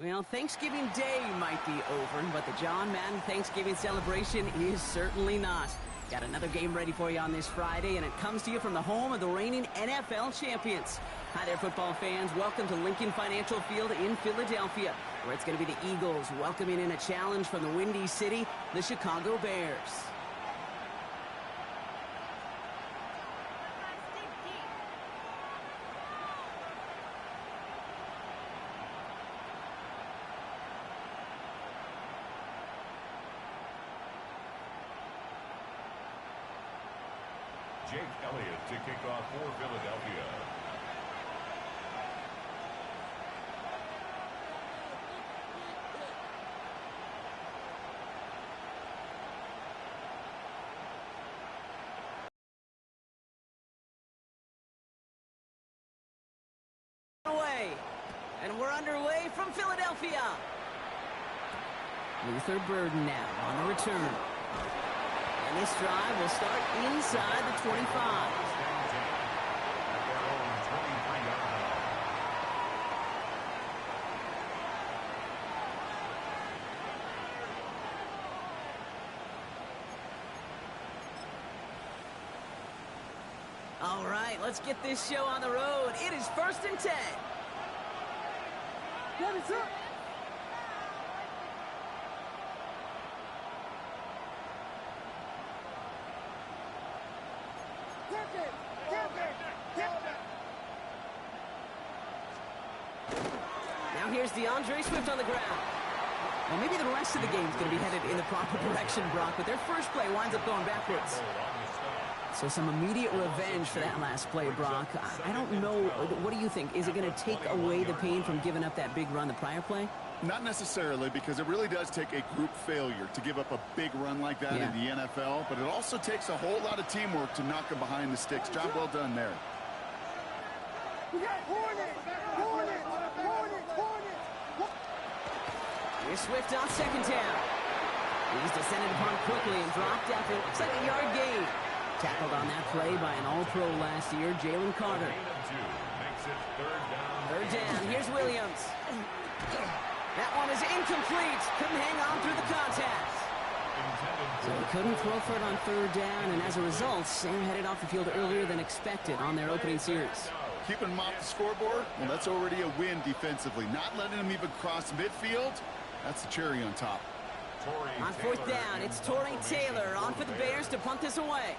Well, Thanksgiving Day might be over, but the John Madden Thanksgiving celebration is certainly not. Got another game ready for you on this Friday, and it comes to you from the home of the reigning NFL champions. Hi there, football fans. Welcome to Lincoln Financial Field in Philadelphia, where it's going to be the Eagles welcoming in a challenge from the Windy City, the Chicago Bears. Jake Elliott to kick off for Philadelphia. Away. And we're underway from Philadelphia. Luther Burden now on the return. And this drive will start inside the 25. All right, let's get this show on the road. It is 1st and 10. What is up? Now here's DeAndre Swift on the ground. Well, maybe the rest of the game's going to be headed in the proper direction, Brock, but their first play winds up going backwards. So some immediate revenge for that last play, Brock. I don't know. What do you think? Is it going to take away the pain from giving up that big run the prior play? Not necessarily, because it really does take a group failure to give up a big run like that in the NFL, but it also takes a whole lot of teamwork to knock them behind the sticks. Job well done there. Here's Swift on 2nd down. He's descended upon quickly and dropped after it looks like a yard gain. Tackled on that play by an All-Pro last year, Jalen Carter. Third down. Here's Williams. That one is incomplete. Couldn't hang on through the contact. So he couldn't throw for it on 3rd down, and as a result, Sam headed off the field earlier than expected on their opening series. Keeping them off the scoreboard, well, that's already a win defensively. Not letting them even cross midfield, that's the cherry on top. On 4th down, it's Tory Taylor on for the Bears to punt this away.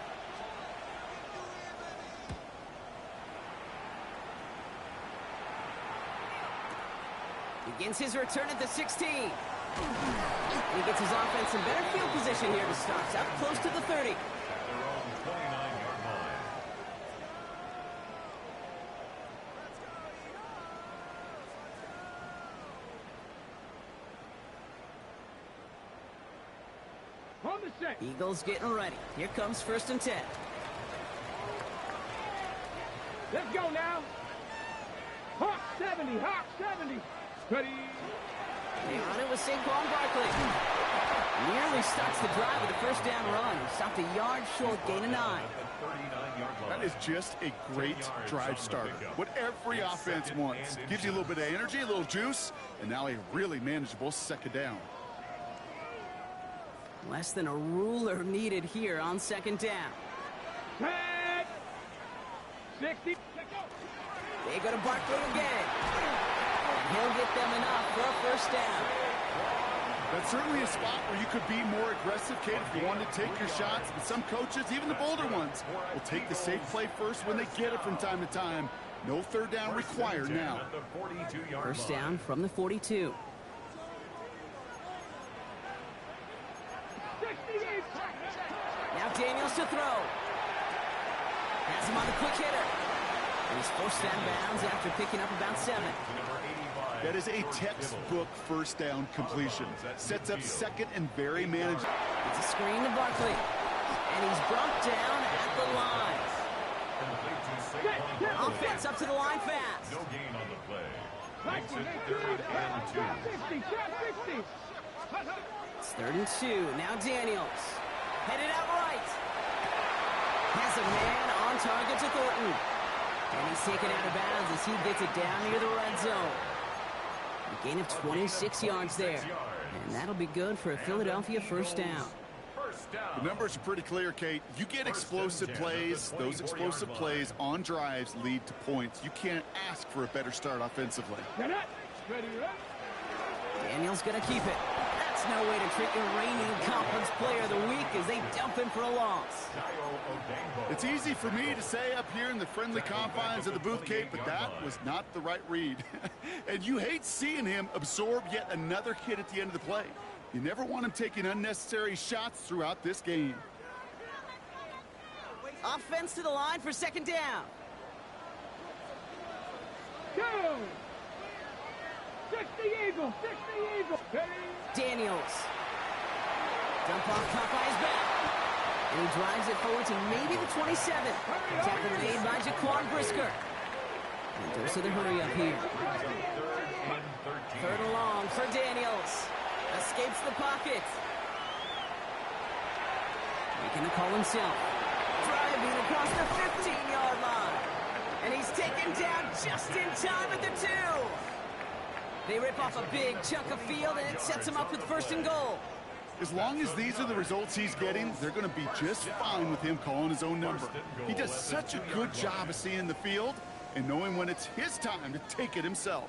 Begins his return at the 16. He gets his offense in better field position here to start. Up close to the 30. Eagles getting ready. Here comes 1st and 10. Let's go now. Hawk 70, Hawk 70. Ready. They run it with Saquon Barkley. Nearly starts the drive with a 1st down run. Stopped a yard short, gain of 9. That is just a great drive starter. What every offense wants. Gives you a little bit of energy, a little juice, and now a really manageable 2nd down. Less than a ruler needed here on 2nd down. 60. They go to Barkley again. And he'll get them enough for a 1st down. That's certainly a spot where you could be more aggressive, Kate, if you wanted to take your shots. But some coaches, even the bolder ones, will take the safe play first when they get it from time to time. No 3rd down required now. 1st down from the 42. Now Daniels to throw. Has him on the quick hitter. And he's forced out of bounds after picking up about 7. That is a textbook 1st down completion. Sets up 2nd and very manageable. It's a screen to Barkley. And he's brought down at the line. Offense up to the line fast. No gain on the play. Makes it 3rd and 2. It's 3rd and 2. Now Daniels. Headed out right. Has a man on target to Thornton. And he's taken out of bounds as he gets it down near the red zone. A gain of 26 yards there. And that'll be good for a Philadelphia first down. The numbers are pretty clear, Kate. You get explosive plays. Those explosive plays on drives lead to points. You can't ask for a better start offensively. Daniels going to keep it. That's no way to treat your reigning conference player of the week as they dump in for a loss. It's easy for me to say up here in the friendly confines of the booth, Kate, but that was not the right read. And you hate seeing him absorb yet another hit at the end of the play. You never want him taking unnecessary shots throughout this game. Offense to the line for second down. Go! 60 Eagles, 60 Eagles. Daniels. Dump off caught by his back. And he drives it forward to maybe the 27. Tackle made by Jaquan Brisker. And goes to the hurry up here. Third and long for Daniels. Escapes the pocket. Making the call himself. Driving across the 15-yard line. And he's taken down just in time at the 2. They rip off a big chunk of field, and it sets him up with first and goal. As long as these are the results he's getting, they're going to be just fine with him calling his own number. He does such a good job of seeing the field and knowing when it's his time to take it himself.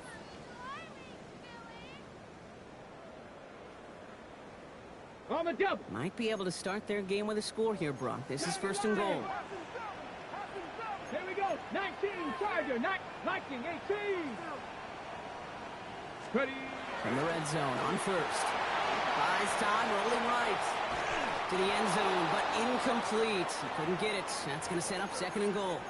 On the double. Might be able to start their game with a score here, Brock. This is first and goal. Here we go. 19, Charger. 19, 18. Ready. From the red zone on first. Buys time, rolling right. To the end zone, but incomplete. He couldn't get it. That's going to set up second and goal.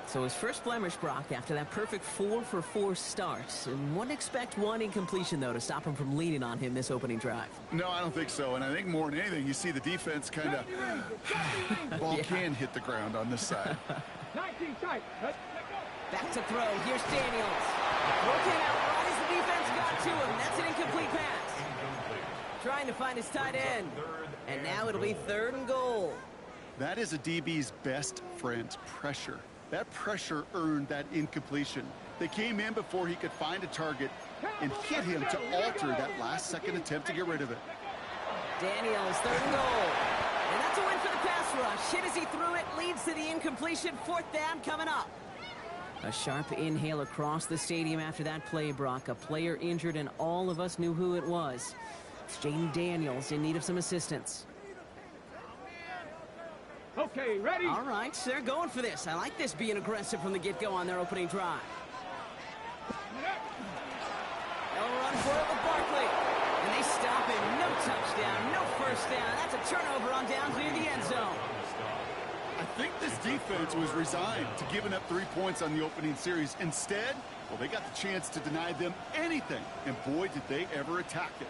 So his first blemish, Brock, after that perfect 4-for-4 start. And wouldn't expect one incompletion, though, to stop him from leaning on him this opening drive. No, I don't think so. And I think more than anything, you see the defense kind of... ball can hit the ground on this side. 19 tight. Back to throw. Here's Daniels. Throw came out right as the defense got to him. That's an incomplete pass. Trying to find his tight end. And now it'll be third and goal. That is a DB's best friend, pressure. That pressure earned that incompletion. They came in before he could find a target and hit him to alter that last-second attempt to get rid of it. Daniels, third and goal. And that's a win for the pass rush. Hit as he threw it, leads to the incompletion. Fourth down coming up. A sharp inhale across the stadium after that play, Brock. A player injured, and all of us knew who it was. It's Jaden Daniels in need of some assistance. Okay, ready? All right, they're going for this. I like this being aggressive from the get-go on their opening drive. They'll run for it with Barkley. And they stop him. No touchdown, no first down. That's a turnover on downs near the end zone. I think this defense was resigned to giving up 3 points on the opening series. Instead, well, they got the chance to deny them anything. And boy, did they ever attack it.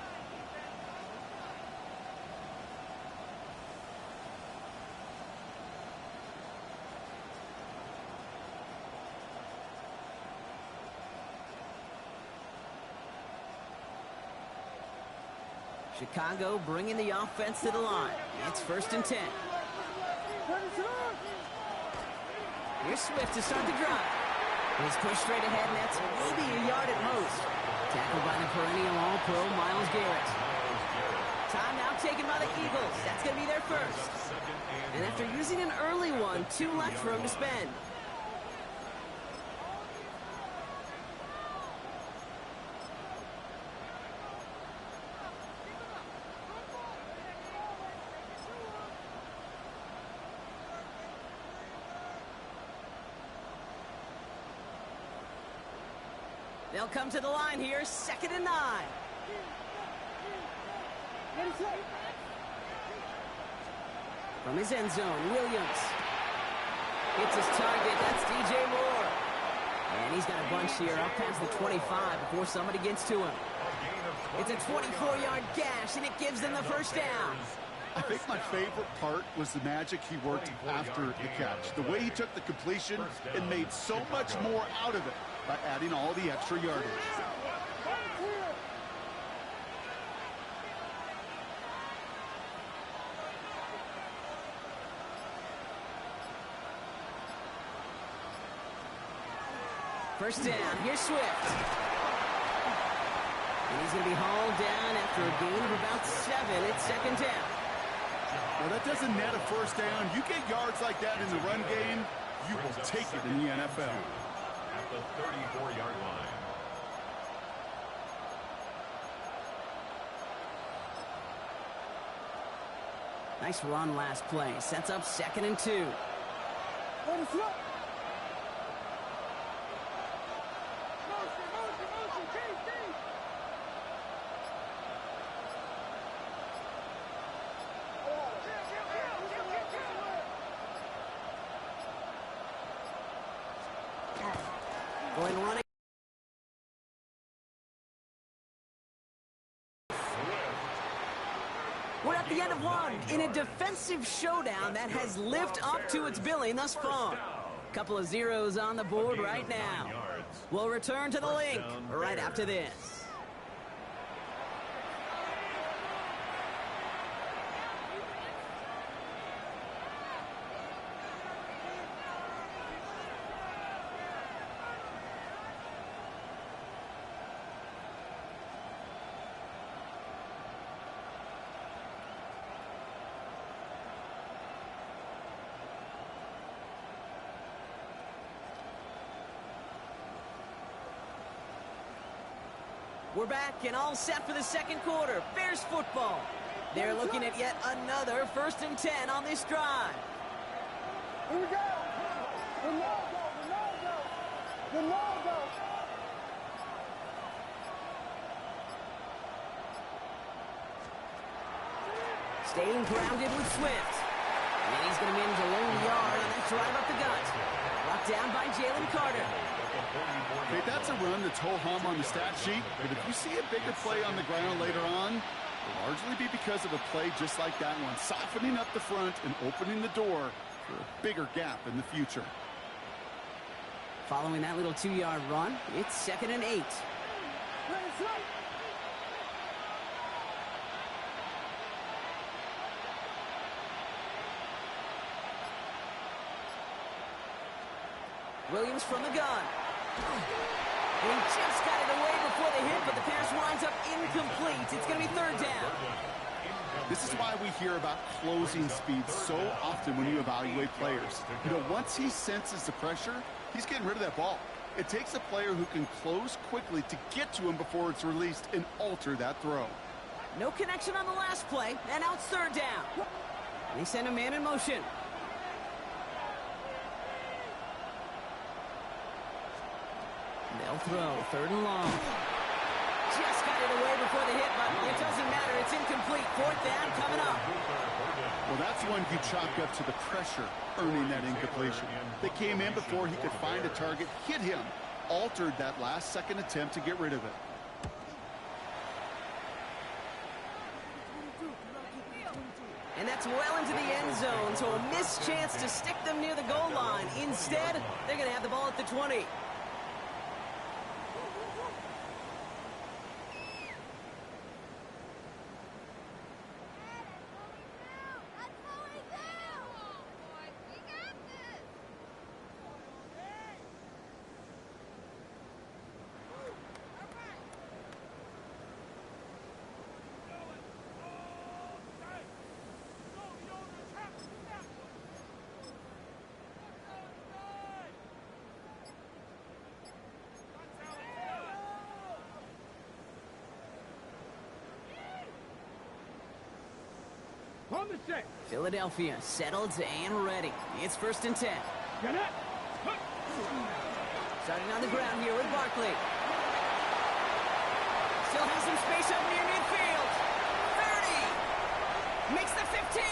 Chicago bringing the offense to the line. It's first and 10. Here's Swift to start the drive. He's pushed straight ahead, and that's maybe a yard at most. Tackled by the perennial All-Pro Myles Garrett. Timeout taken by the Eagles. That's going to be their first. And after using an early one, 2 left for him to spend. They'll come to the line here, second and 9. From his end zone, Williams hits his target. That's DJ Moore. And he's got a bunch here up past the 25 before somebody gets to him. It's a 24-yard gash, and it gives them the first down. I think my favorite part was the magic he worked after the catch. The way he took the completion and made so much more out of it by adding all the extra yardage. First down, here's Swift. He's going to be hauled down after a gain of about 7. It's second down. Well, that doesn't net a first down. You get yards like that in the run game, you will take it in the NFL. At the 34-yard line. Nice run last play. Sets up 2nd and 2. Going running. We're at the end of one in a defensive showdown that has lived up to its billing thus far. Couple of zeros on the board right now. We'll return to the link right after this. We're back and all set for the second quarter. Bears football. They're looking at yet another 1st and 10 on this drive. Here we go. Ronaldo. Staying grounded with Swift. And he's going to manage a lone yard on that drive up the gut. Brought down by Jalen Carter. Okay, that's a run that's ho-hum on the stat sheet, but if you see a bigger play on the ground later on, it'll largely be because of a play just like that one, softening up the front and opening the door for a bigger gap in the future. Following that little 2-yard run, it's 2nd and 8. Williams from the gun. And he just got it away before the hit, but the pass winds up incomplete. It's going to be 3rd down. This is why we hear about closing speed so often when you evaluate players. You know, once he senses the pressure, he's getting rid of that ball. It takes a player who can close quickly to get to him before it's released and alter that throw. No connection on the last play, and out 3rd down. And they send a man in motion. They'll throw 3rd and long. Just got it away before the hit, but it doesn't matter. It's incomplete. 4th down coming up. Well, that's one you chalk up to the pressure earning that incompletion. They came in before he could find a target, hit him, altered that last-second attempt to get rid of it. And that's well into the end zone, so a missed chance to stick them near the goal line. Instead, they're going to have the ball at the 20. On the set. Philadelphia settled and ready. It's 1st and 10. Get it. Starting on the ground here with Barkley. Still has some space up near midfield. 30. Makes the 15.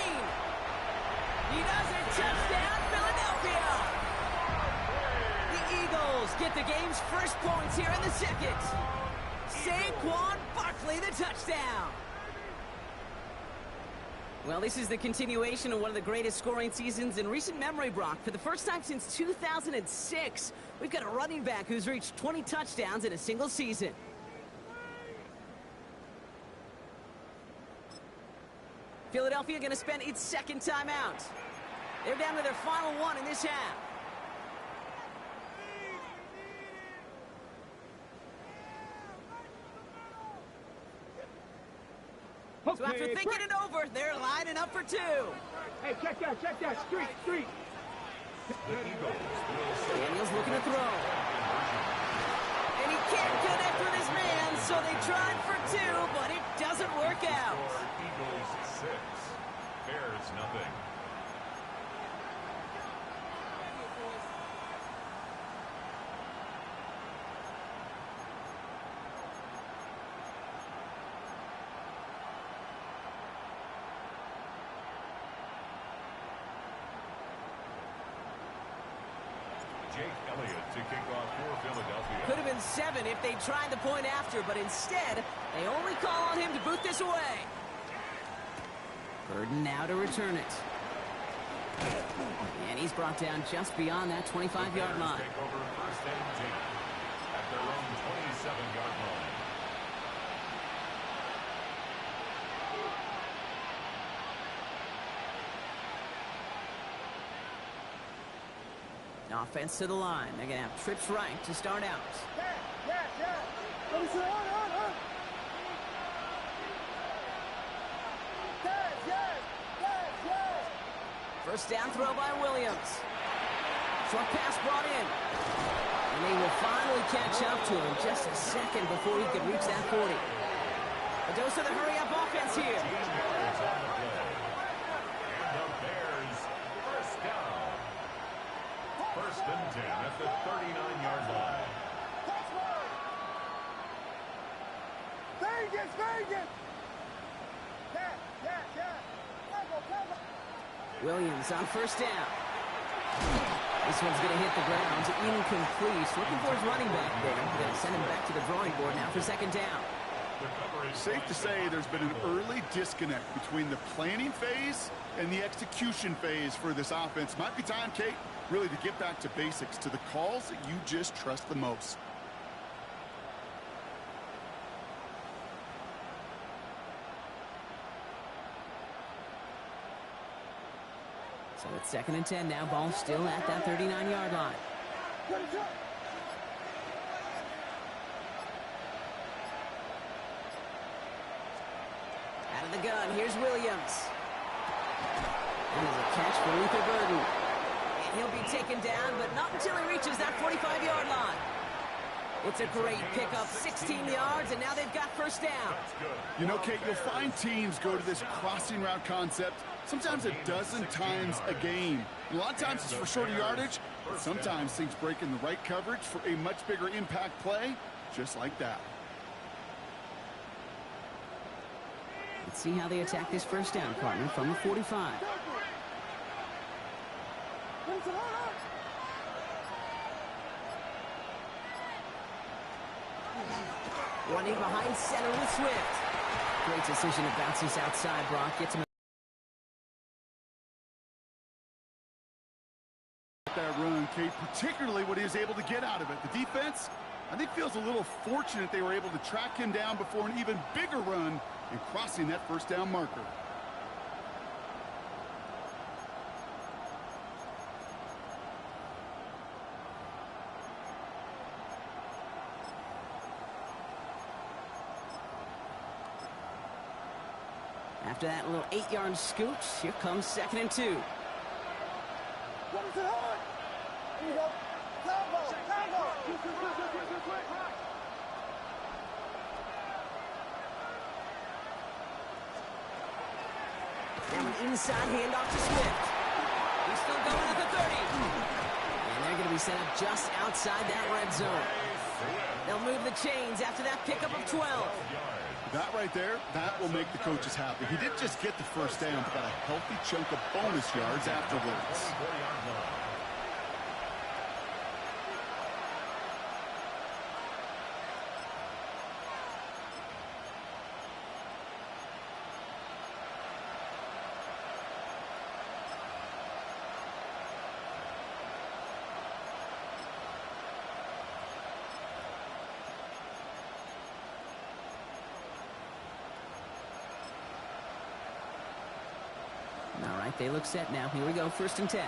He does it. Touchdown, Philadelphia. The Eagles get the game's first points here in the second. Saquon Barkley, the touchdown. Well, this is the continuation of one of the greatest scoring seasons in recent memory, Brock. For the first time since 2006, we've got a running back who's reached 20 touchdowns in a single season. Philadelphia going to spend its 2nd timeout. They're down to their final one in this half. So after thinking it over, they're lining up for 2. Hey, check that. Street. Daniels looking to throw. And he can't connect with his man, so they tried for 2, but it doesn't work out. Eagles 6, Bears nothing. Jake Elliott to kick off for Philadelphia. Could have been 7 if they tried the point after, but instead, they only call on him to boot this away. Burden now to return it. And he's brought down just beyond that 25-yard line. Take over first and 10 at their own 27-yard line. Offense to the line. They're going to have trips right to start out. Yeah. Let me see. On. Yes. First down throw by Williams. Short pass brought in. And they will finally catch up to him just a second before he could reach that 40. A dose of the hurry-up offense here. 18 yards on the play. And the Bears first down. First and 10 at the 39-yard line. Vegas. Yeah. Cover. Williams on first down. This one's going to hit the ground. Incomplete. Looking for his running back there. Going to send him back to the drawing board now for second down. Safe to say there's been an early disconnect between the planning phase and the execution phase for this offense. Might be time, Kate, really to get back to basics, to the calls that you just trust the most. So it's second and 10 now. Ball still at that 39-yard line. Out of the gun, here's Williams. And there's a catch for Luther Burden. And he'll be taken down, but not until he reaches that 45-yard line. It's a great pickup, 16 yards, and now they've got first down. You know, Kate, you'll find teams go to this crossing route concept sometimes a dozen times a game. And a lot of times it's for shorter yardage, but sometimes things break in the right coverage for a much bigger impact play, just like that. Let's see how they attack this first down, partner, from the 45. Running behind center with Swift. Great decision to bounce this outside, Brock. Gets him that run, Kate, particularly what he was able to get out of it. The defense, I think, feels a little fortunate they were able to track him down before an even bigger run and crossing that first down marker. After that little 8-yard scoot, here comes second and 2. What is it on? Here you go. Combo. Now an inside handoff to Swift. He's still going at the 30. And they're going to be set up just outside that red zone. They'll move the chains after that pickup of 12. That right there, that will make the coaches happy. He didn't just get the first down, but got a healthy chunk of bonus yards afterwards. All right, they look set now. Here we go, first and 10.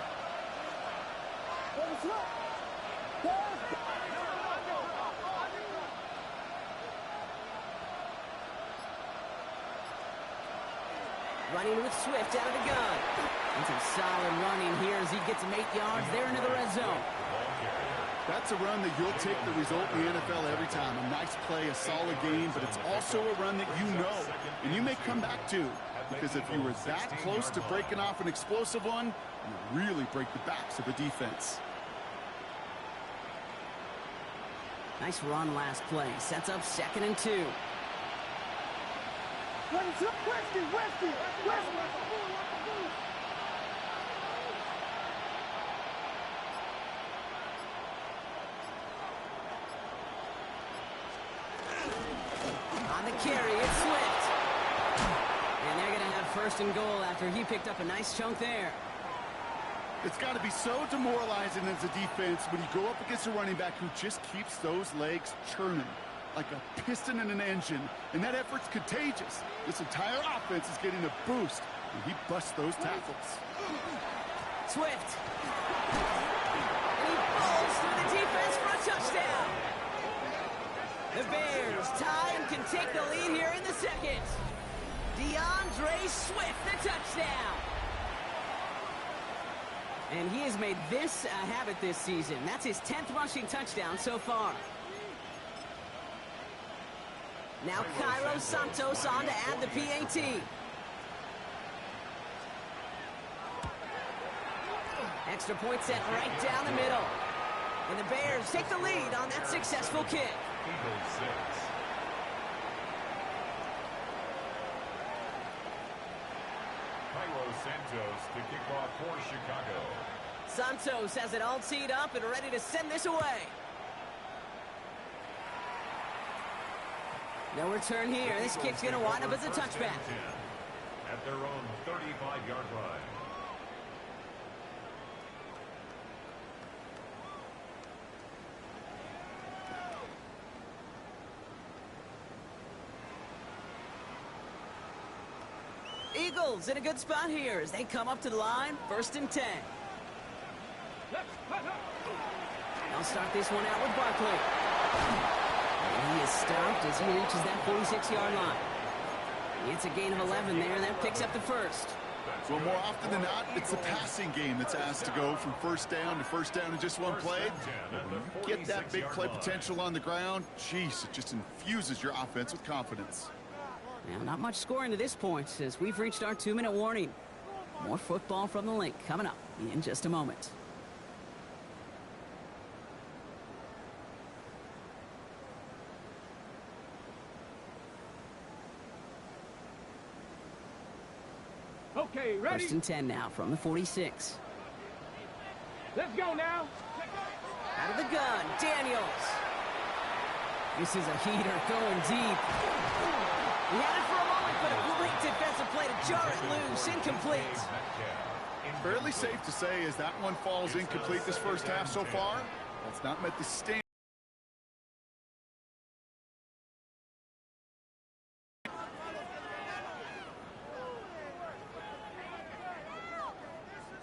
Running with Swift out of the gun. And some solid running here as he gets him 8 yards there into the red zone. That's a run that you'll take the result in the NFL every time. A nice play, a solid game, but it's also a run that you know, and you may come back to. Because if you were that close to breaking off an explosive one, you really break the backs of the defense. Nice run last play. Sets up 2nd and 2. On the carry, it's Swift. And they're going to have 1st and goal after he picked up a nice chunk there. It's got to be so demoralizing as a defense when you go up against a running back who just keeps those legs churning like a piston in an engine, and that effort's contagious. This entire offense is getting a boost when he busts those tackles. Swift. And he falls through the defense for a touchdown. The Bears tie and can take the lead here in the 2nd. DeAndre Swift, the touchdown. And he has made this a habit this season. That's his 10th rushing touchdown so far. Now Cairo Santos on to add the PAT. Extra point set right down the middle. And the Bears take the lead on that successful kick. Eagles 6. Cairo Santos to kick off for Chicago. Santos has it all teed up and ready to send this away. No return here. This kick's going to wind up as a touchback. At their own 35-yard line. Eagles in a good spot here as they come up to the line. 1st and 10. They'll start this one out with Barkley. And he is stopped as he reaches that 46-yard line. It's a gain of 11 there. That picks up the 1st. Well, more often than not, it's the passing game that's asked to go from 1st down to 1st down in just one play. When you get that big play potential on the ground, geez, it just infuses your offense with confidence. Now, not much scoring to this point as we've reached our 2-minute warning. More football from the Link coming up in just a moment. Okay, ready? 1st and 10 now from the 46. Let's go now. Out of the gun, Daniels. This is a heater going deep. He had it for a moment, but a great defensive play to jar it loose. Incomplete. Fairly safe to say as that one falls incomplete this first half so far. That's not met the standard.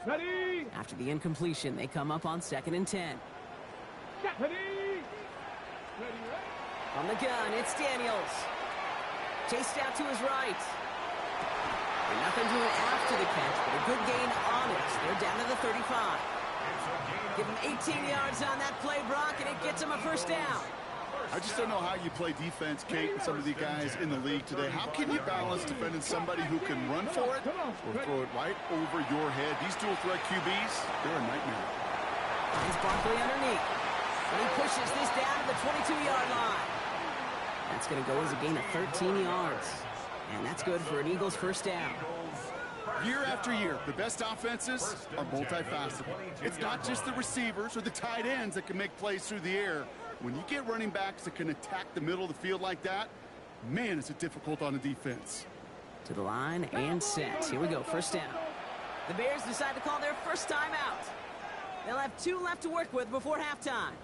Ready? After the incompletion, they come up on 2nd and 10. Ready? Ready? From the gun, it's Daniels. Chased out to his right. And nothing doing after the catch, but a good gain on it. They're down to the 35. Give him 18 yards on that play, Brock, and it gets him a 1st down. I just don't know how you play defense, Kate, and some of the guys in the league today. How can you balance defending somebody who can run for it or throw it right over your head? These dual threat QBs, they're a nightmare. Finds Barkley underneath. And he pushes this down to the 22-yard line. That's going to go as a gain of 13 yards. And that's good for an Eagles 1st down. Year after year, the best offenses are multifaceted. It's not just the receivers or the tight ends that can make plays through the air. When you get running backs that can attack the middle of the field like that, man, is it difficult on the defense. To the line and set. Here we go, 1st down. The Bears decide to call their 1st time out. They'll have 2 left to work with before halftime.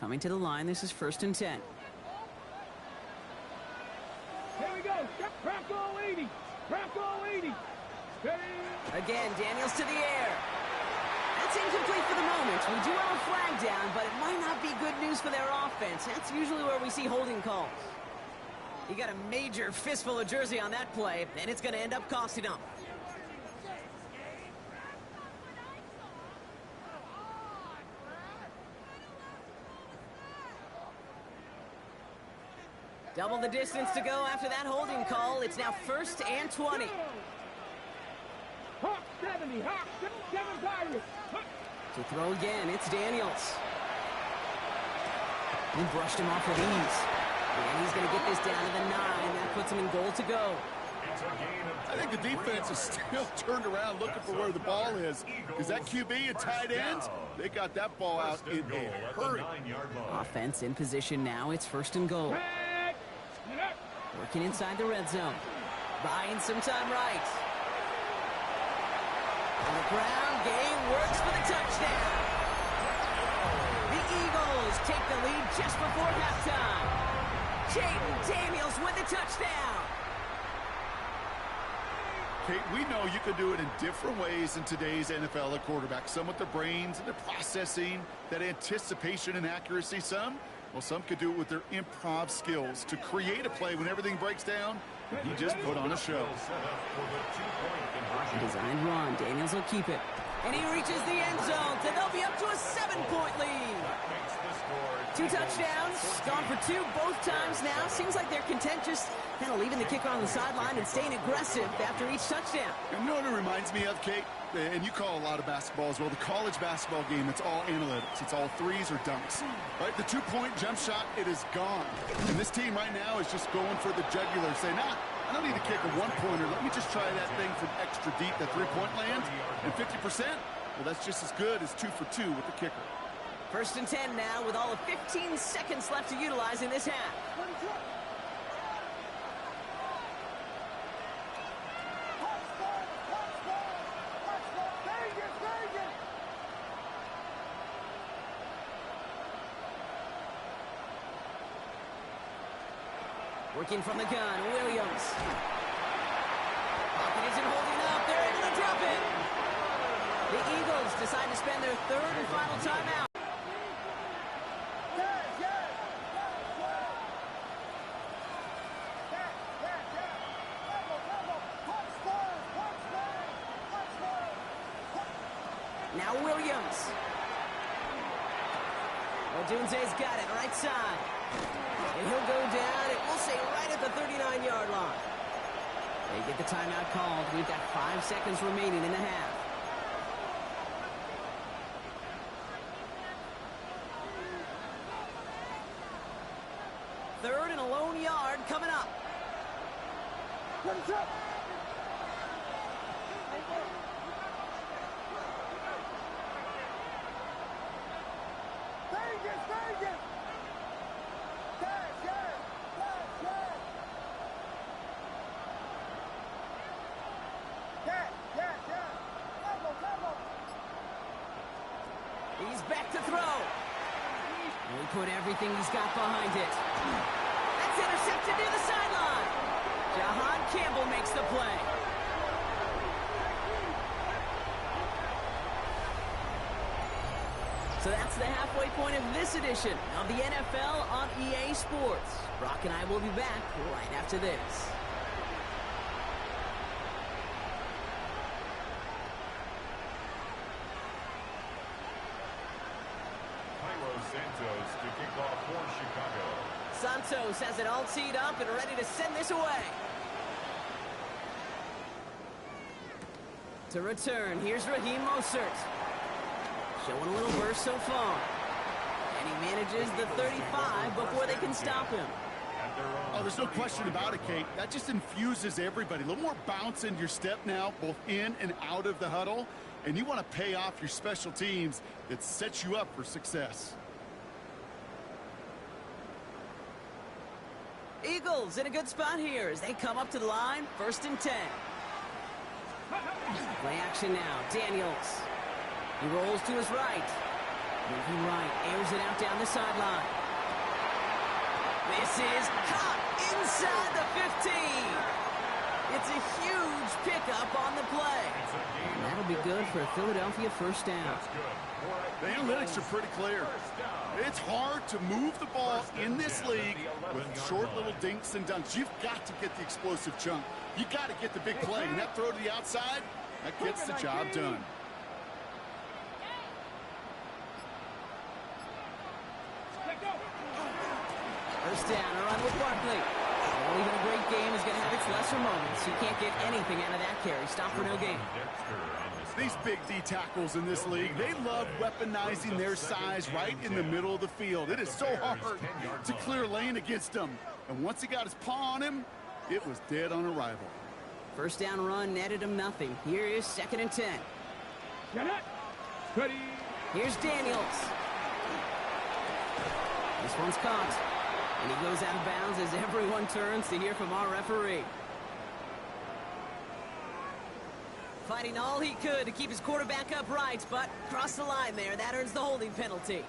Coming to the line, this is 1st and 10. Here we go. Crack all 80. Crack all 80. Ready? Again, Daniels to the air. That's incomplete for the moment. We do have a flag down, but it might not be good news for their offense. That's usually where we see holding calls. He got a major fistful of jersey on that play, and it's going to end up costing him. Double the distance to go after that holding call. It's now 1st and 20. Hawk 70, Hawk 7 Pirates. To throw again, it's Daniels. And brushed him off with ease. And he's going to get this down to the 9. That puts him in goal to go. I think the defense is still turned around looking for where the ball is. Because that QB and tight ends, they got that ball out in a hurry. Offense in position now. It's 1st and goal. Working inside the red zone. Buying some time right. On the ground game works for the touchdown. The Eagles take the lead just before halftime. Jaden Daniels with the touchdown. Kate, we know you can do it in different ways in today's NFL at quarterback. Some with the brains and the processing, that anticipation and accuracy. Some could do it with their improv skills to create a play when everything breaks down. He just put on a show. Designed run. Daniels will keep it. And he reaches the end zone, so they'll be up to a 7-point lead. 2 touchdowns, gone for 2 both times now. Seems like they're content just kind of leaving the kicker on the sideline and staying aggressive after each touchdown. And you know what it reminds me of, Kate? And you call a lot of basketball as well. The college basketball game, it's all analytics. It's all threes or dunks. Right? The 2-point jump shot, it is gone. And this team right now is just going for the jugular, saying, I don't need to kick a 1-pointer. Let me just try that thing from extra deep, that 3-point land. And 50%, well, that's just as good as 2 for 2 with the kicker. 1st and 10 now with all of 15 seconds left to utilize in this half. Working from the gun, Williams. Pocket isn't holding up. They're able to drop it. The Eagles decide to spend their 3rd and final timeout. Now Williams. Odunze's got it, right side. And he'll go down, and we'll say right at the 39-yard line. They get the timeout called. We've got 5 seconds remaining in the half. Third and a lone yard coming up. He's back to throw. And he put everything he's got behind it. That's intercepted near the sideline. Jahan Campbell makes the play. So that's the halfway point of this edition of the NFL on EA Sports. Brock and I will be back right after this. Santos to kick off for Chicago. Santos has it all teed up and ready to send this away. To return, here's Raheem Mostert. Showing a little burst so far. And he manages the 35 before they can stop him. Oh, there's no question about it, Kate. That just infuses everybody. A little more bounce in your step now, both in and out of the huddle. And you want to pay off your special teams that sets you up for success. Eagles in a good spot here as they come up to the line, 1st and 10. Play action now, Daniels. He rolls to his right. Moving right, airs it out down the sideline. This is caught inside the 15. It's a huge pickup on the play. And that'll be good for a Philadelphia first down. The analytics are pretty clear. It's hard to move the ball in this league with short little dinks and dunks. You've got to get the explosive chunk. You got to get the big play. And that throw to the outside, that gets the job done. First down, a run with Barkley. Well, even a great game is going to have its lesser moments. You can't get anything out of that carry. Stop for no gain. These big D tackles in this league, they love weaponizing their size right in the middle of the field. It is so hard to clear lane against them. And once he got his paw on him, it was dead on arrival. First down run netted him nothing. Here is 2nd and 10. Get it. Ready. Here's Daniels. This one's caught. And he goes out of bounds as everyone turns to hear from our referee. Fighting all he could to keep his quarterback upright, but crossed the line there. That earns the holding penalty.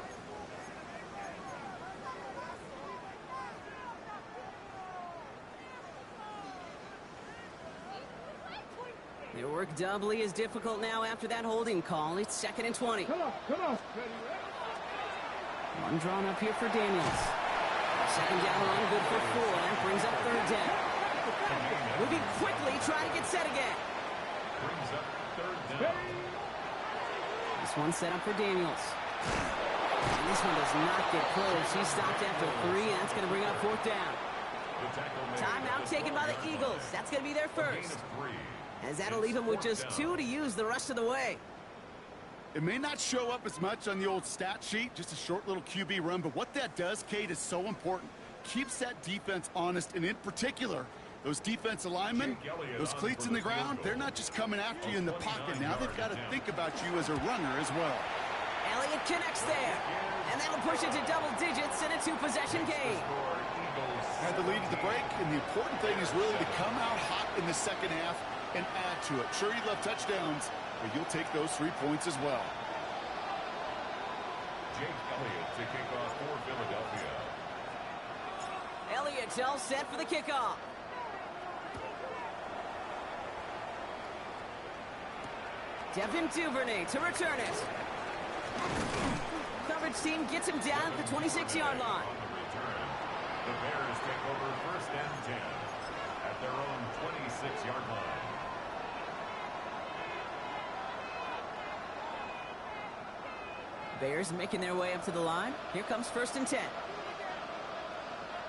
Their work doubly is difficult now after that holding call. It's 2nd and 20. Come on, come on. One drawn up here for Daniels. Second down run, good for 4. That brings up 3rd down. Moving quickly, trying to get set again. Brings up 3rd down. This one set up for Daniels. And this one does not get close. He stopped after 3, and that's going to bring up 4th down. Timeout taken by the Eagles. That's going to be their first. As that'll leave him with just 2 to use the rest of the way. It may not show up as much on the old stat sheet, just a short little QB run, but what that does, Kate, is so important. Keeps that defense honest, and in particular, those defensive linemen, those cleats in the ground, they're not just coming after you in the pocket. Now they've got to think about you as a runner as well. Elliott connects there. And that'll push it to double digits in a 2-possession game. Had the lead at the break, and the important thing is really to come out hot in the second half and add to it. Sure, you love touchdowns, but you'll take those 3 points as well. Jake Elliott to kick off for Philadelphia. Elliott all set for the kickoff. Devin Duvernay to return it. Coverage team gets him down at the 26-yard line. The Bears take over 1st and 10 at their own 26-yard line. Bears making their way up to the line. Here comes 1st and 10.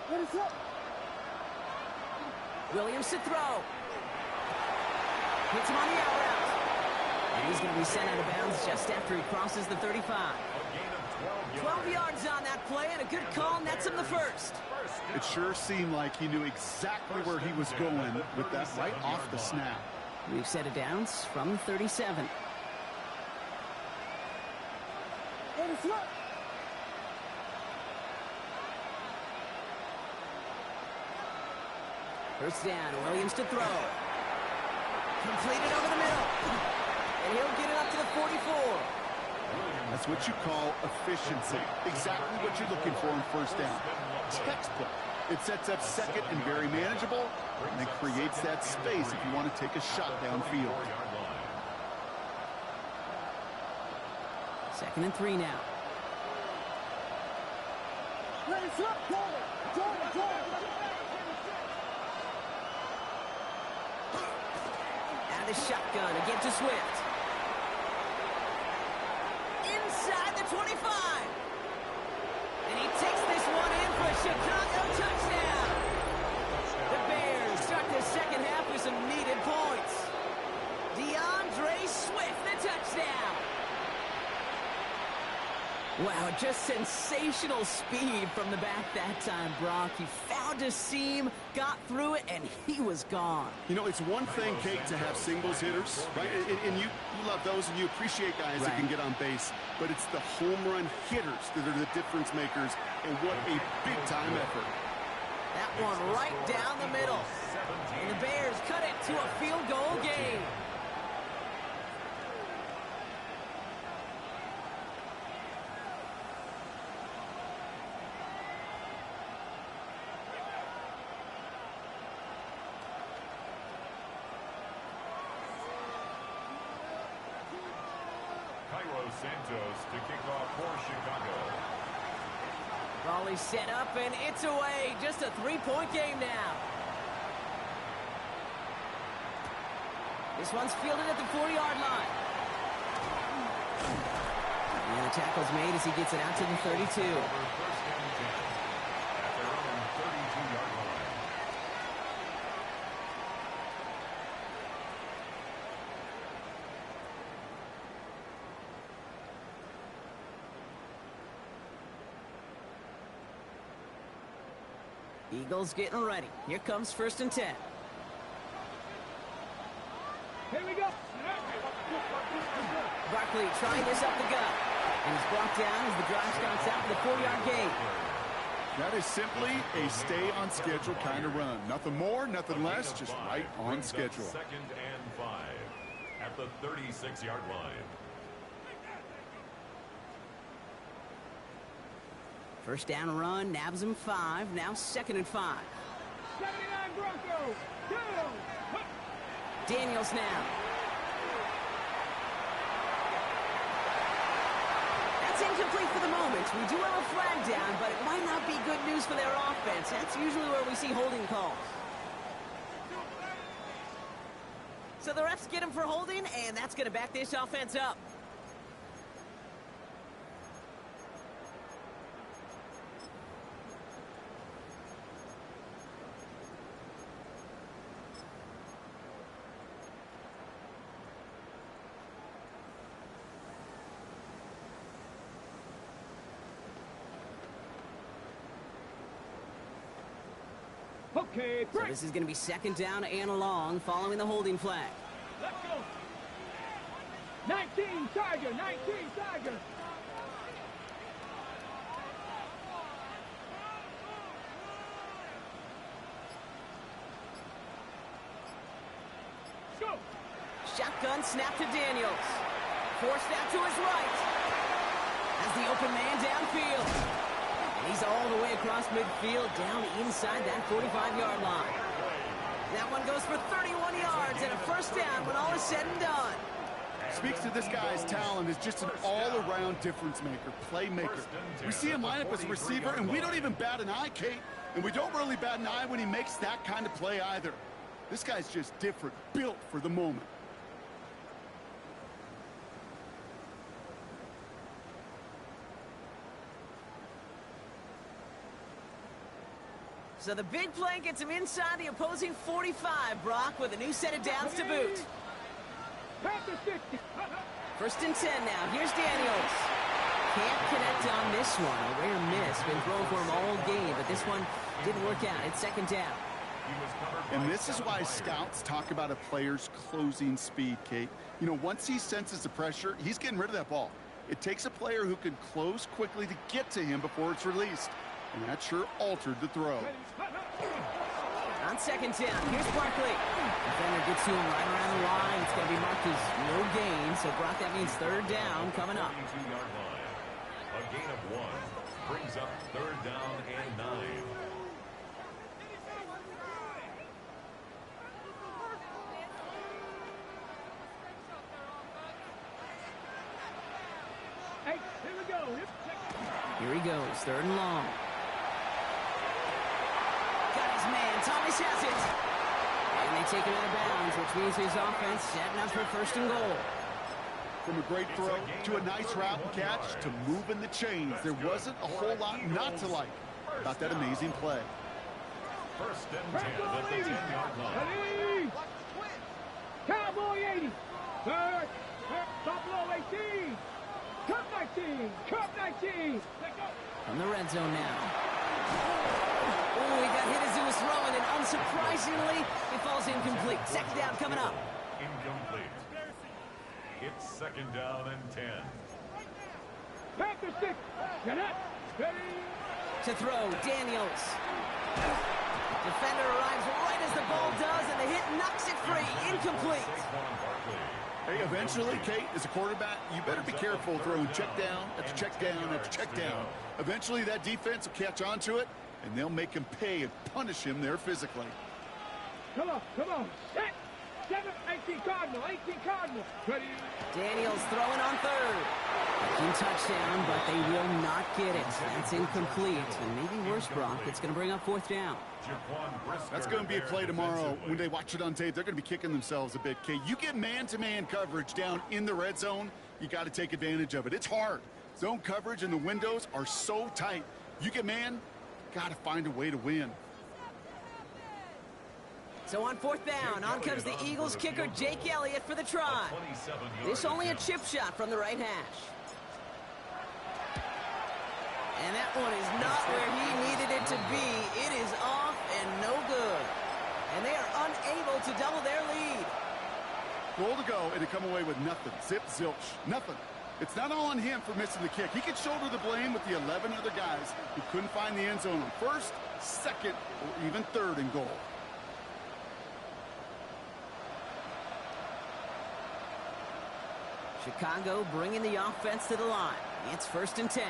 What is up? Williams to throw. Hits him on the out route. And he's going to be sent out of bounds just after he crosses the 35. A gain of 12 yards on that play, and a good call nets him the first. It sure seemed like he knew exactly where he was going with that right off the snap. We've set it downs from the 37. What is up? First down, Williams to throw. Completed over the middle. And he'll get it up to the 44. That's what you call efficiency. Exactly what you're looking for in first down. Textbook. It sets up second and very manageable, and it creates that space if you want to take a shot downfield. 2nd and 3 now. What is up, Jordan? Out of the shotgun again to Swift. Inside the 25. And he takes this one in for a Chicago touchdown. The Bears start the second half with some needed points. DeAndre Swift, the touchdown. Wow, just sensational speed from the back that time, Brock. He found a seam, got through it, and he was gone. You know, it's one thing, Kate, to have singles hitters, right? And you love those, and you appreciate guys that can get on base. But it's the home run hitters that are the difference makers, and what a big-time effort. That one right down the middle. And the Bears cut it to a field goal game. Santos to kick off for Chicago. Raleigh set up, and it's away. Just a three-point game now. This one's fielded at the 40-yard line. And the tackle's made as he gets it out to the 32. First and 10 at their own 32-yard line. Eagles getting ready. Here comes first and 10. Here we go. Barkley trying this up the gut. And he's brought down as the drive starts out with a 4-yard gain. That is simply a stay-on-schedule kind of run. Nothing more, nothing less, just right on schedule. Second and 5 at the 36-yard line. First down run, nabs him 5. Now second and 5. 79 Broncos. Go. Daniels now. That's incomplete for the moment. We do have a flag down, but it might not be good news for their offense. That's usually where we see holding calls. So the refs get him for holding, and that's going to back this offense up. Okay, So this is going to be second down and long following the holding flag. let's go. 19 Tiger, 19 Tiger. Go. Shotgun snap to Daniels. Forced out to his right. As the open man downfield. And he's all the way across midfield down inside that 45-yard line. That one goes for 31 yards and a first down when all is said and done. Speaks to this guy's talent as just an all-around difference maker, playmaker. We see him line up as a receiver, and we don't even bat an eye, Kate. And we don't really bat an eye when he makes that kind of play either. This guy's just different, built for the moment. So the big play gets him inside the opposing 45, Brock, with a new set of downs to boot. Panther 50. First and 10 now. Here's Daniels. Can't connect on this one. A rare miss. Been thrown for him all game, but this one didn't work out. It's second down. And this is why scouts talk about a player's closing speed, Kate. You know, once he senses the pressure, he's getting rid of that ball. It takes a player who can close quickly to get to him before it's released. And that sure altered the throw. On second down, here's Barkley. Defender gets to him right around the line. It's going to be marked as no gain. So, Brock, that means third down coming up. 32-yard line. A gain of 1 brings up third down and 9. Hey, here we go. Here he goes, third and long. Got his man, Thomas has it. And they take him out of bounds, which means his offense setting up for first and goal. From a great throw to a nice route and catch to moving the chains, there wasn't a whole lot not to like about that amazing play. First and 10 at the 10-yard line. Ready? Cowboy 80. Third. Buffalo 18. Cup 19. Cup 19. From the red zone now. Oh, he got hit as he was throwing, and unsurprisingly, it falls incomplete. Second down coming up. Incomplete. It's second down and 10. Panther 6. Get up. Ready? To throw, Daniels. Defender arrives right as the ball does, and the hit knocks it free. Incomplete. Saquon Barkley. Hey, eventually, Kate, as a quarterback, you better be careful throwing check down after check down after check down. Eventually, that defense will catch on to it, and they'll make him pay and punish him there physically. Come on. Come on. Set. 7. 18 Cardinal. 18 Cardinal. Ready? Daniels throwing on third. touchdown, but they will not get it. That's incomplete. And maybe worse, Brock, it's going to bring up 4th down. That's going to be a play tomorrow. When they watch it on tape, they're going to be kicking themselves a bit. Okay, you get man-to-man coverage down in the red zone, you got to take advantage of it. It's hard. Zone coverage and the windows are so tight. You get man, got to find a way to win. So on 4th down, on comes the Eagles kicker, Jake Elliott, for the try. This only a chip shot from the right hash. And that one is not where he needed it to be. It is off and no good. And they are unable to double their lead. Goal to go, and to come away with nothing. Zip, zilch, nothing. It's not all on him for missing the kick. He could shoulder the blame with the 11 other guys who couldn't find the end zone on 1st, 2nd, or even 3rd and goal. Chicago bringing the offense to the line. It's 1st and 10.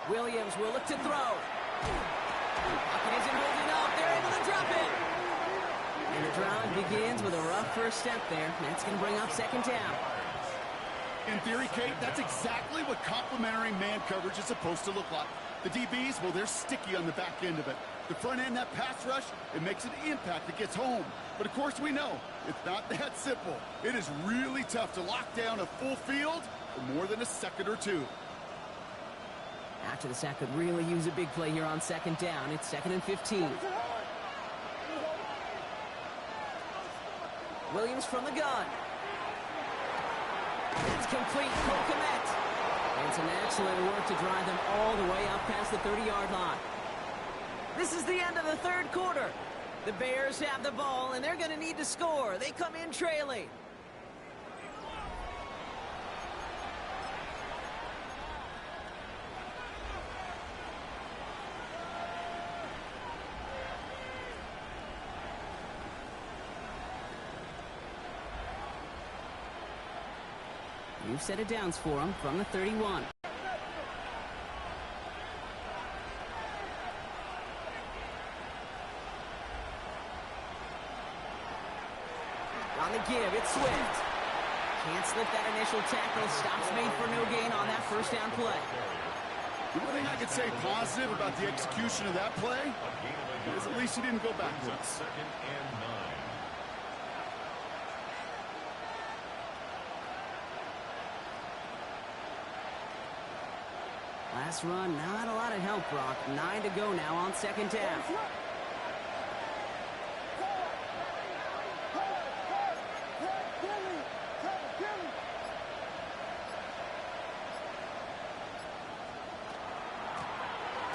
Williams will look to throw. Pocket isn't holding up. They're able to drop it. And the drive begins with a rough first step there. That's going to bring up 2nd down. In theory, Kate, that's exactly what complementary man coverage is supposed to look like. The DBs, well, they're sticky on the back end of it. The front end, that pass rush, it makes an impact. It gets home. But, of course, we know it's not that simple. It is really tough to lock down a full field for more than a second or two. After the sack could really use a big play here on 2nd down. It's 2nd and 15. Williams from the gun. It's complete. Cole Kmet. And some excellent work to drive them all the way up past the 30-yard line. This is the end of the 3rd quarter. The Bears have the ball, and they're going to need to score. They come in trailing. New set of downs for them from the 31. On the give, it's Swift. Can't slip that initial tackle. Stops made for no gain on that 1st down play. The one thing I could say positive about the execution of that play is at least he didn't go backwards. 2nd and 9. Last run, not a lot of help, Brock. 9 to go now on 2nd down.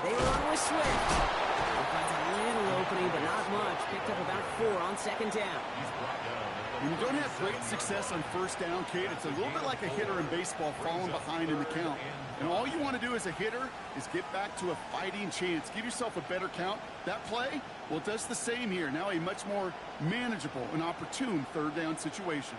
They run with Swift. He finds a little opening, but not much. Picked up about 4 on 2nd down. When you don't have great success on 1st down, Kate, it's a little bit like a hitter in baseball falling behind in the count. And all you want to do as a hitter is get back to a fighting chance. Give yourself a better count. That play, well, it does the same here. Now a much more manageable and opportune 3rd down situation.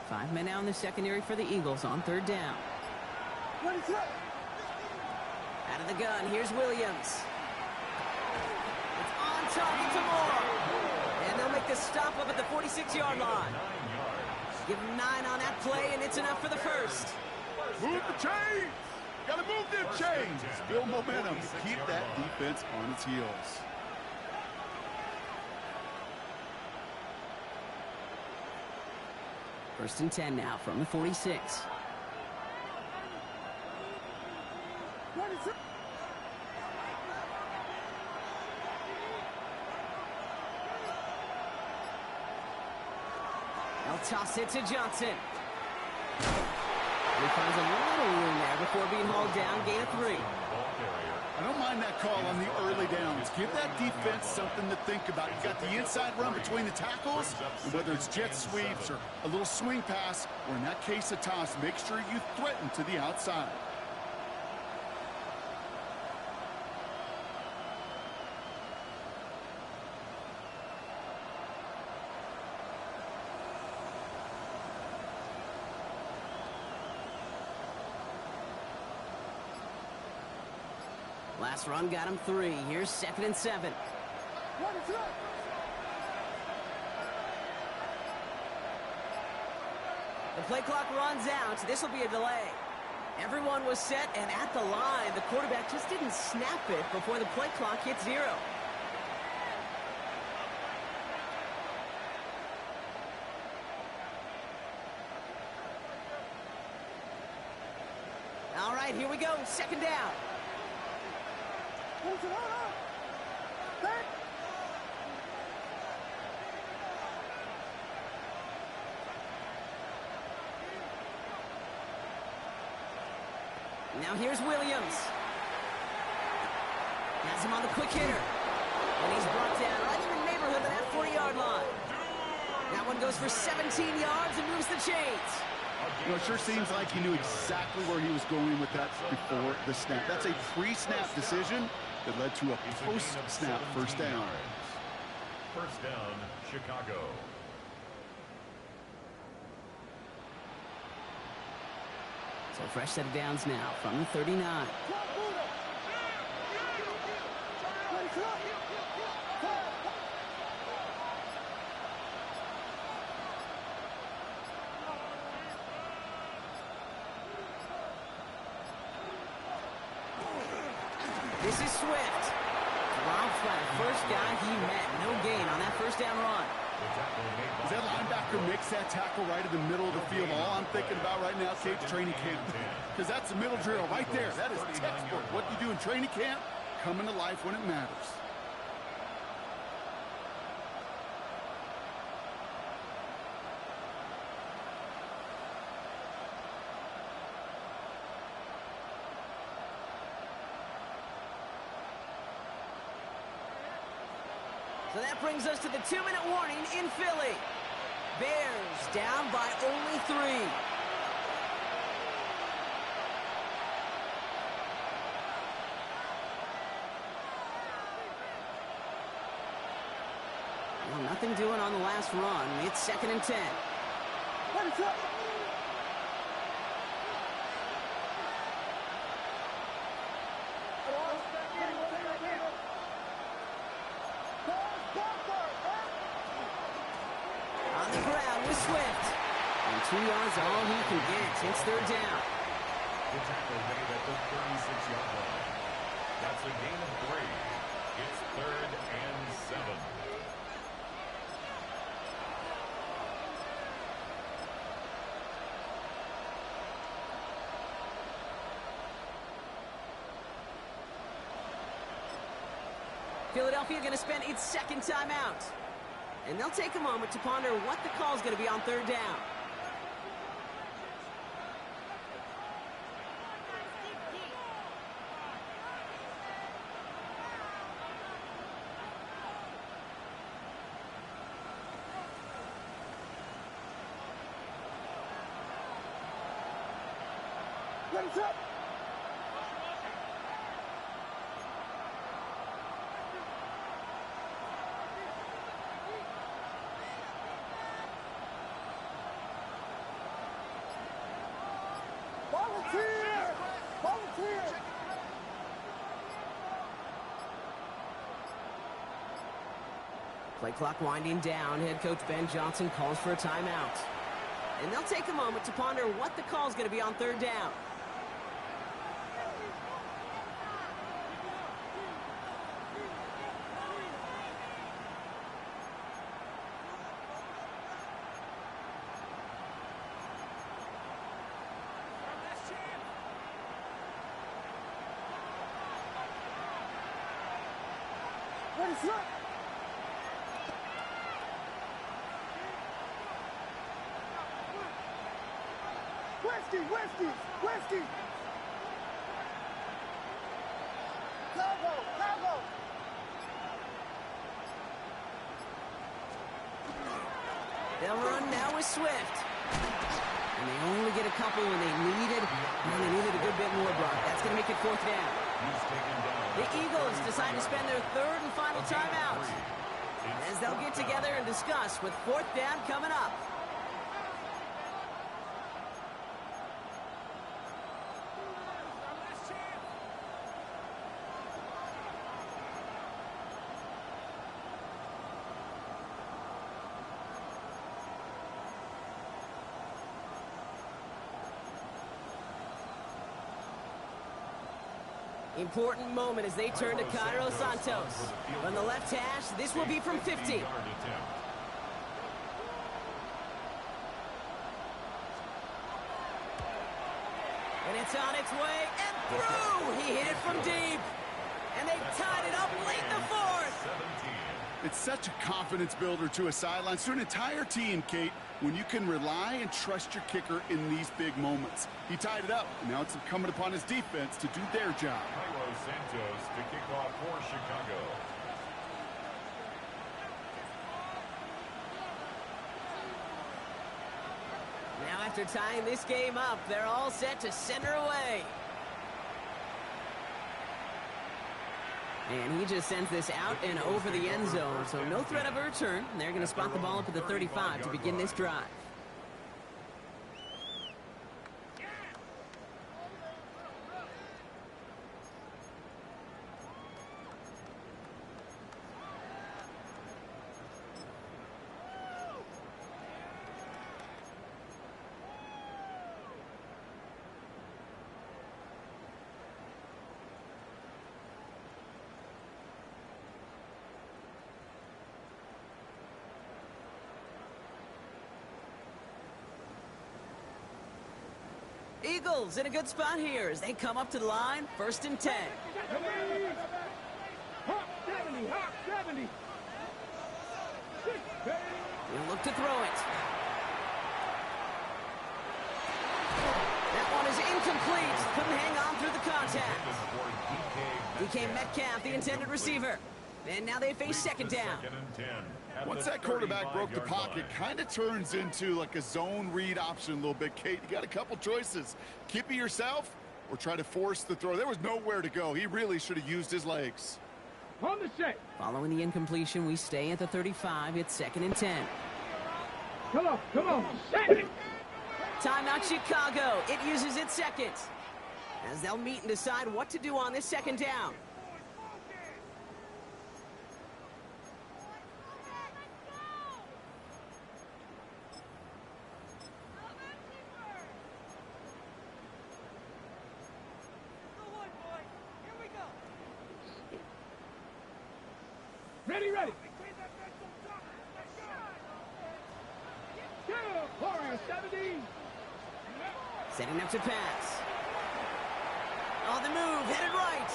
Five men now in the secondary for the Eagles on 3rd down. Out of the gun, here's Williams. It's on target to Moore. And they'll make the stop up at the 46-yard line. Give them 9 on that play, and it's enough for the 1st. Move the chains! Gotta move them chains! Build momentum. Keep that defense on its heels. First and 10 now from the 46. They'll toss it to Johnson. He finds a little room there before being hauled down. Gain of 3. I don't mind that call on the early downs. Give that defense something to think about. You got the inside run between the tackles, and whether it's jet sweeps or a little swing pass, or in that case a toss, make sure you threaten to the outside. Last run got him 3. Here's 2nd and 7. The play clock runs out. This will be a delay. Everyone was set and at the line. The quarterback just didn't snap it before the play clock hit 0. All right, here we go. 2nd down. Now here's Williams. Has him on the quick hitter. And he's brought down right in the neighborhood of that 40-yard line. That one goes for 17 yards and moves the chains. You know, it sure seems like he knew exactly where he was going with that before the snap. That's a pre-snap decision that led to a post-snap first down. First down, Chicago. So fresh set of downs now from the 39. This is Swift. Rob Flat, first guy he met. No gain on that first down run. As that linebacker makes that tackle right in the middle of the field, all I'm thinking about right now, Cade's training camp. Because that's the middle drill right there. That is textbook. What you do in training camp, coming to life when it matters. So that brings us to the 2-minute warning in Philly. Bears down by only 3. Well, nothing doing on the last run. It's 2nd and 10. On the ground with Swift. And 2 yards all he can get. It's 3rd down. The tackle made at the 36-yard line. That's a gain of 3. It's 3rd and 7. Philadelphia going to spend its 2nd timeout. And they'll take a moment to ponder what the call is going to be on 3rd down. Play clock winding down. Head coach Ben Johnson calls for a timeout. And they'll take a moment to ponder what the call is going to be on 3rd down. Whiskey! Cargo! They'll run now with Swift. And they only get a couple when they needed. Well, they needed a good bit more, Brock. That's going to make it 4th down. The Eagles decide to spend their 3rd and final timeout. As they'll get together and discuss with 4th down coming up. Important moment as they turn to Cairo Santos. From the left hash, this will be from 50. And it's on its way and through. He hit it from deep. And they've tied it up late in the fourth. It's such a confidence builder to a sideline, to an entire team, Kate, when you can rely and trust your kicker in these big moments. He tied it up. Now it's incumbent upon his defense to do their job. Cairo Santos to kick off for Chicago. Now after tying this game up, they're all set to center away. And he just sends this out and over the end zone, so no threat of a return. They're going to spot the ball up at the 35 to begin this drive. Eagles in a good spot here as they come up to the line, 1st and 10. Hawk 70, Hawk 70. He'll look to throw it. That one is incomplete. Couldn't hang on through the contact. DK Metcalf, the intended receiver. And now they face 2nd down. Once that quarterback broke the pocket, kind of turns into like a zone read option a little bit, Kate. You got a couple choices. Keep it yourself or try to force the throw. There was nowhere to go. He really should have used his legs. On the set. Following the incompletion, we stay at the 35. It's 2nd and 10. Come on, set. Timeout Chicago. It uses its 2nd. As they'll meet and decide what to do on this 2nd down. Ready. Warrior 70. Setting up to pass. On the move, headed right.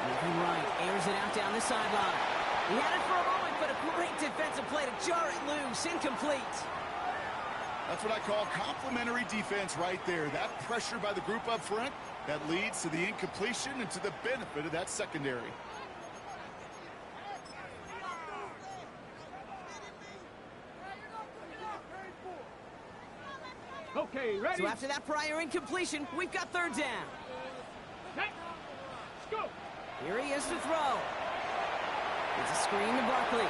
Moving right, airs it out down the sideline. He had it for a moment, but a great defensive play to jar it loose. Incomplete. That's what I call complementary defense right there. That pressure by the group up front, that leads to the incompletion and to the benefit of that secondary. Okay, ready. So after that prior incompletion, we've got 3rd down. Let's go. Here he is to throw. It's a screen to Barkley.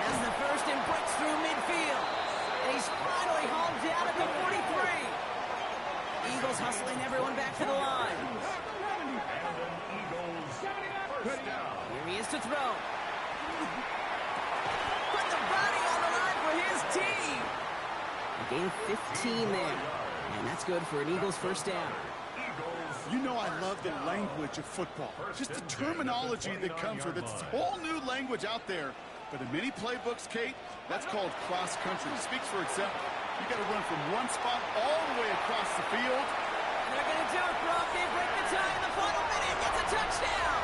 Has the first and breaks through midfield. And he's finally hauled down at the 43. Eagles hustling everyone back to the line. Here he is to throw. Put the body on the line for his team. A gain of 15 there. And that's good for an Eagles 1st down. You know I love the language of football. Just the terminology that comes with it. It's a whole new language out there. But in many playbooks, Kate, that's called cross country. It speaks for itself. You got to run from one spot all the way across the field. And they're going to do it, Brock. They break the tie in the final minute. It's a touchdown.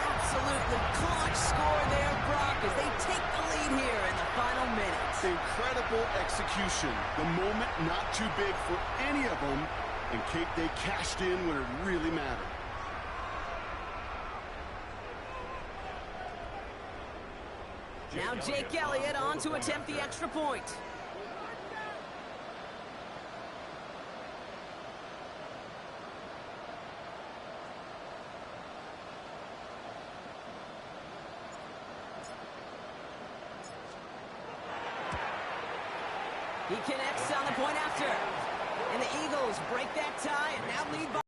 Absolutely clutch score there, Brock, as they take the lead here in the final minutes. Incredible execution. The moment not too big for any of them. And Kate, they cashed in when it really mattered. Now Jake Elliott on to attempt the extra point. He connects on the point after. And the Eagles break that tie and now lead by.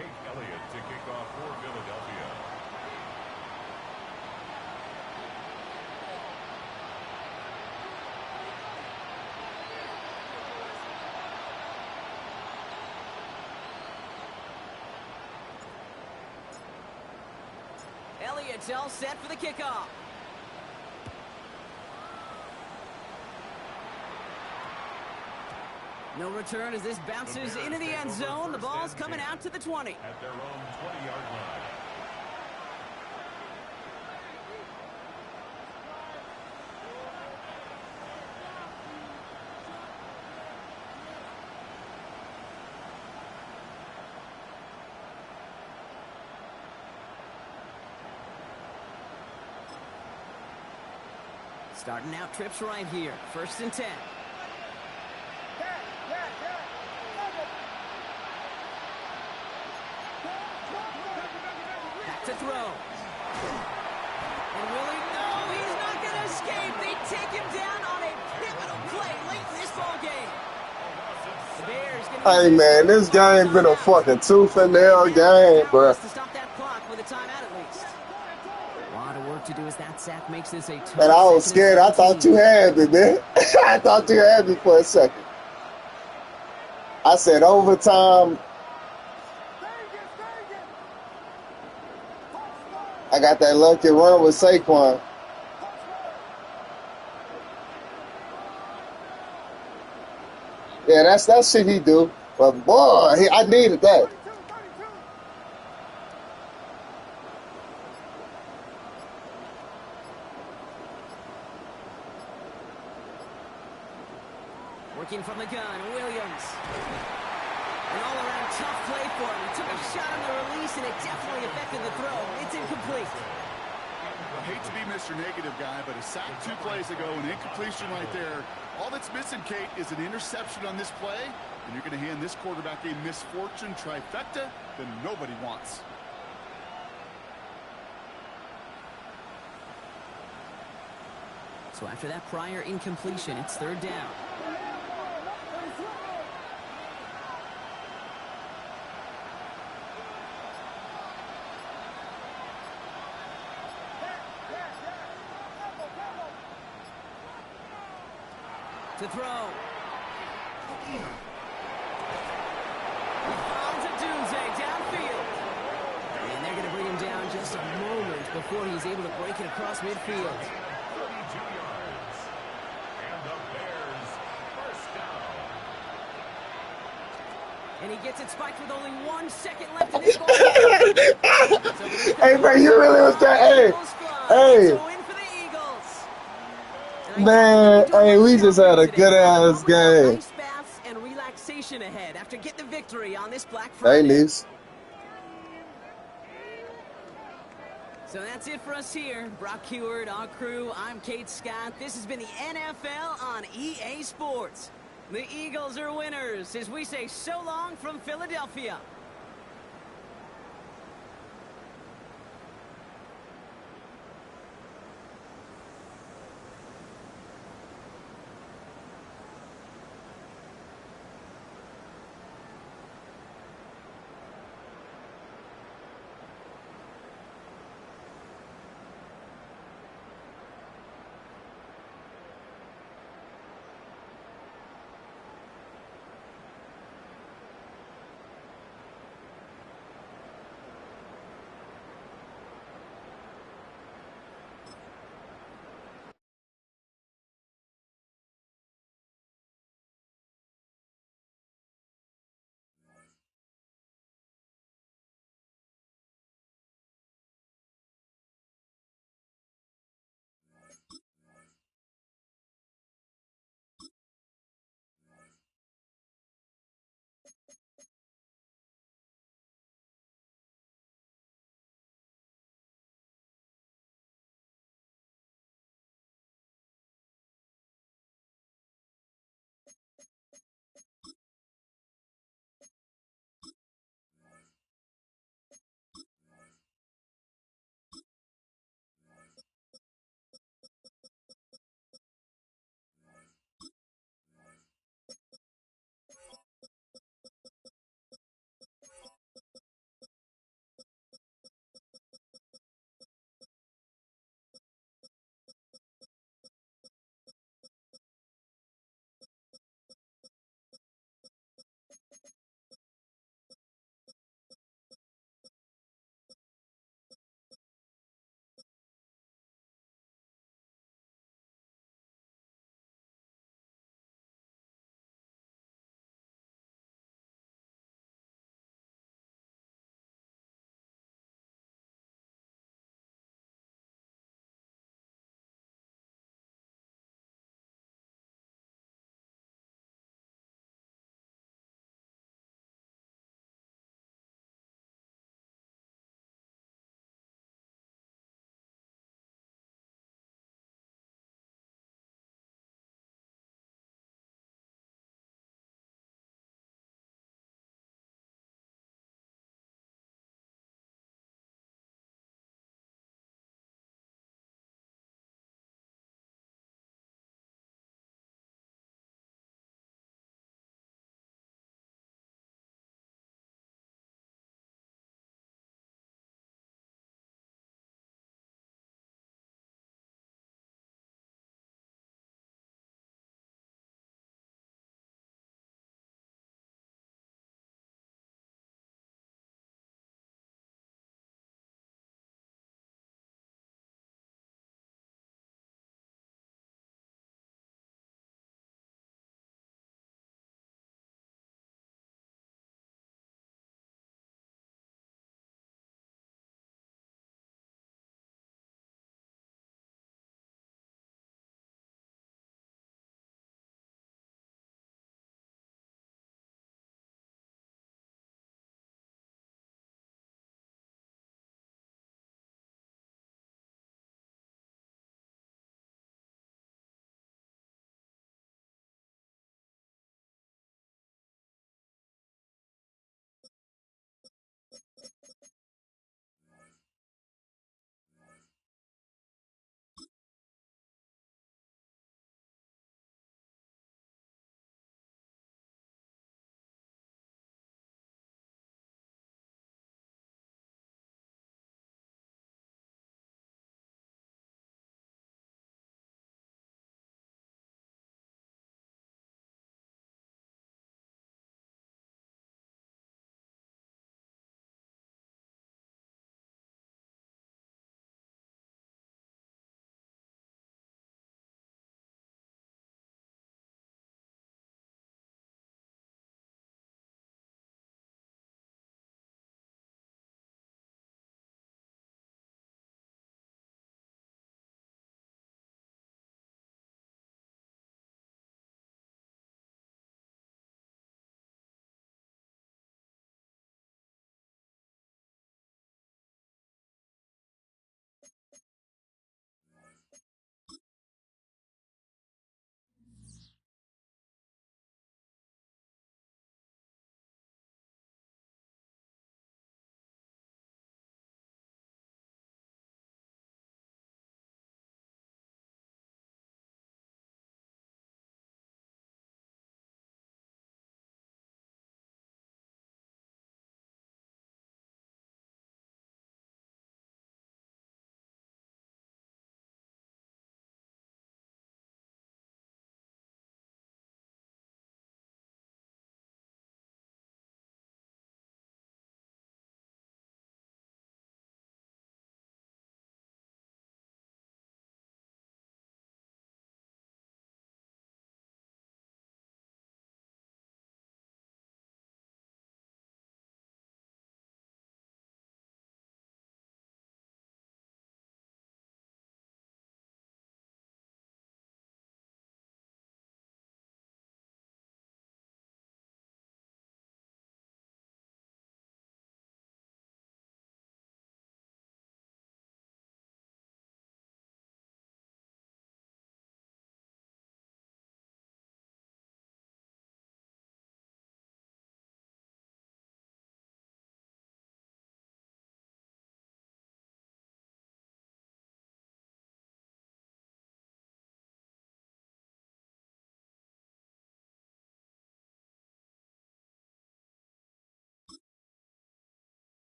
Jake Elliott to kick off for Philadelphia. Elliott's all set for the kickoff. No return as this bounces into the end zone. The ball's coming out to the 20. At their own 20-yard line. Starting out trips right here. 1st and 10. Back to throw. And Willie, no, he's not going to escape. They take him down on a pivotal play late in this ball game. The Bears Hey, man, this game been a fucking tooth and nail game, bro. to stop that clock with a timeout at least. A lot of work to do as that sack makes this a tough. And I was scared. I thought you had me, man. I thought you had me for a second. I said overtime. I got that lucky run with Saquon. Yeah, that's that shit he do. But boy, I needed that. Working from the gun, Williams. An all-around tough play for him. He took a shot on the release, and it definitely affected the throw. It's incomplete. I hate to be Mr. Negative guy, but a sack 2 plays ago, an incompletion right there. All that's missing, Kate, is an interception on this play, and you're going to hand this quarterback a misfortune trifecta that nobody wants. So after that prior incompletion, it's 3rd down. To throw. He finds a Dunze downfield. And they're going to bring him down just a moment before he's able to break it across midfield. 32 yards. And the Bears, 1st down. And he gets it spiked with only 1 second left in this ball. Hey, bro, you really was that? Hey. Man, hey, we just had a good-ass game. Ice baths and relaxation ahead after getting the victory on this Black Hey, Friday. niece. So that's it for us here. Brock Huard, our crew, I'm Kate Scott. This has been the NFL on EA Sports. The Eagles are winners as we say so long from Philadelphia.